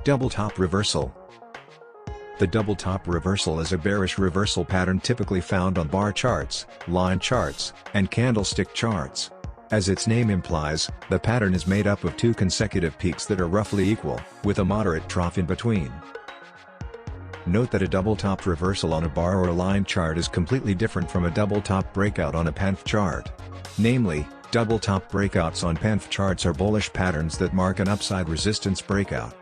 Double top reversal. The double top reversal is a bearish reversal pattern typically found on bar charts, line charts, and candlestick charts. As its name implies, the pattern is made up of two consecutive peaks that are roughly equal, with a moderate trough in between. Note that a double top reversal on a bar or a line chart is completely different from a double top breakout on a panth chart. Namely, double top breakouts on panth charts are bullish patterns that mark an upside resistance breakout.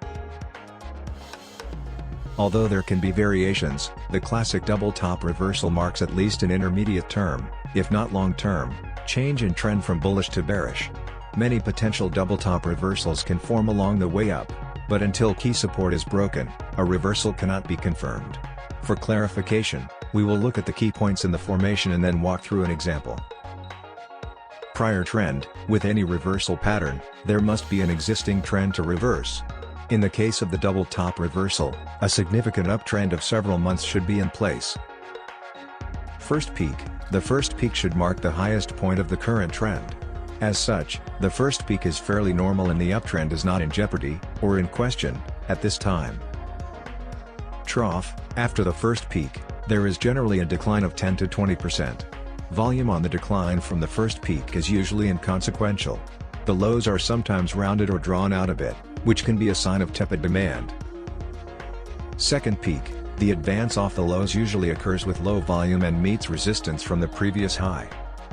Although there can be variations, the classic double top reversal marks at least an intermediate term, if not long-term, change in trend from bullish to bearish. Many potential double top reversals can form along the way up, but until key support is broken, a reversal cannot be confirmed. For clarification, we will look at the key points in the formation and then walk through an example. Prior trend: with any reversal pattern, there must be an existing trend to reverse. In the case of the double top reversal, a significant uptrend of several months should be in place. First peak: the first peak should mark the highest point of the current trend. As such, the first peak is fairly normal and the uptrend is not in jeopardy, or in question, at this time. Trough: after the first peak, there is generally a decline of 10 to 20%. Volume on the decline from the first peak is usually inconsequential. The lows are sometimes rounded or drawn out a bit, which can be a sign of tepid demand. Second peak: the advance off the lows usually occurs with low volume and meets resistance from the previous high.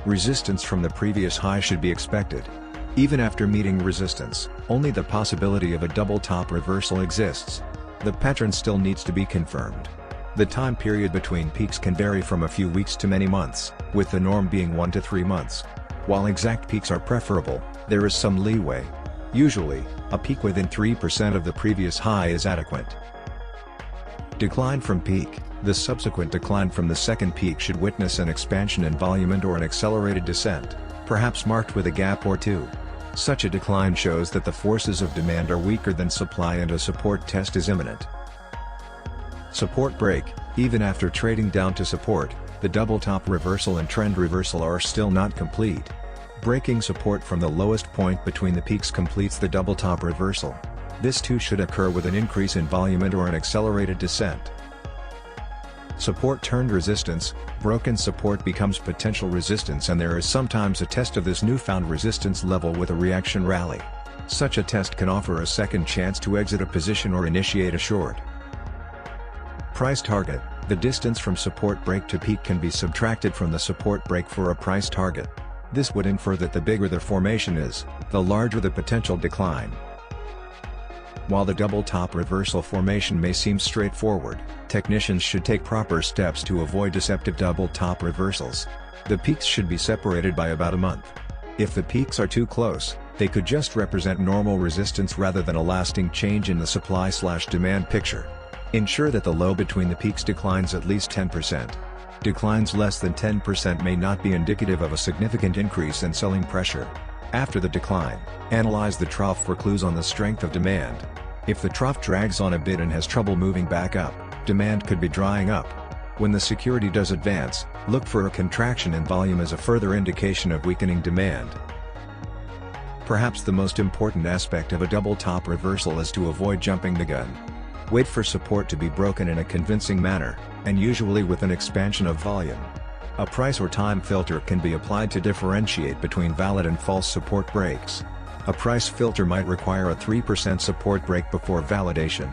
Resistance from the previous high should be expected. Even after meeting resistance, only the possibility of a double top reversal exists. The pattern still needs to be confirmed. The time period between peaks can vary from a few weeks to many months, with the norm being 1 to 3 months. While exact peaks are preferable, there is some leeway. Usually, a peak within 3% of the previous high is adequate. Decline from peak: the subsequent decline from the second peak should witness an expansion in volume and/or an accelerated descent, perhaps marked with a gap or two. Such a decline shows that the forces of demand are weaker than supply and a support test is imminent. Support break: even after trading down to support, the double top reversal and trend reversal are still not complete. Breaking support from the lowest point between the peaks completes the double top reversal. This too should occur with an increase in volume and/or an accelerated descent. Support turned resistance: broken support becomes potential resistance and there is sometimes a test of this newfound resistance level with a reaction rally. Such a test can offer a second chance to exit a position or initiate a short. Price target: the distance from support break to peak can be subtracted from the support break for a price target. This would infer that the bigger the formation is, the larger the potential decline. While the double top reversal formation may seem straightforward, technicians should take proper steps to avoid deceptive double top reversals. The peaks should be separated by about a month. If the peaks are too close, they could just represent normal resistance rather than a lasting change in the supply/demand picture. Ensure that the low between the peaks declines at least 10%. Declines less than 10% may not be indicative of a significant increase in selling pressure. After the decline, analyze the trough for clues on the strength of demand. If the trough drags on a bit and has trouble moving back up, demand could be drying up. When the security does advance, look for a contraction in volume as a further indication of weakening demand. Perhaps the most important aspect of a double top reversal is to avoid jumping the gun. Wait for support to be broken in a convincing manner, and usually with an expansion of volume. A price or time filter can be applied to differentiate between valid and false support breaks. A price filter might require a 3% support break before validation.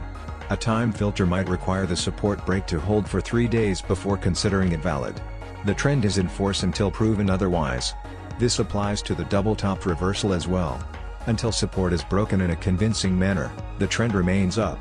A time filter might require the support break to hold for 3 days before considering it valid. The trend is in force until proven otherwise. This applies to the double top reversal as well. Until support is broken in a convincing manner, the trend remains up.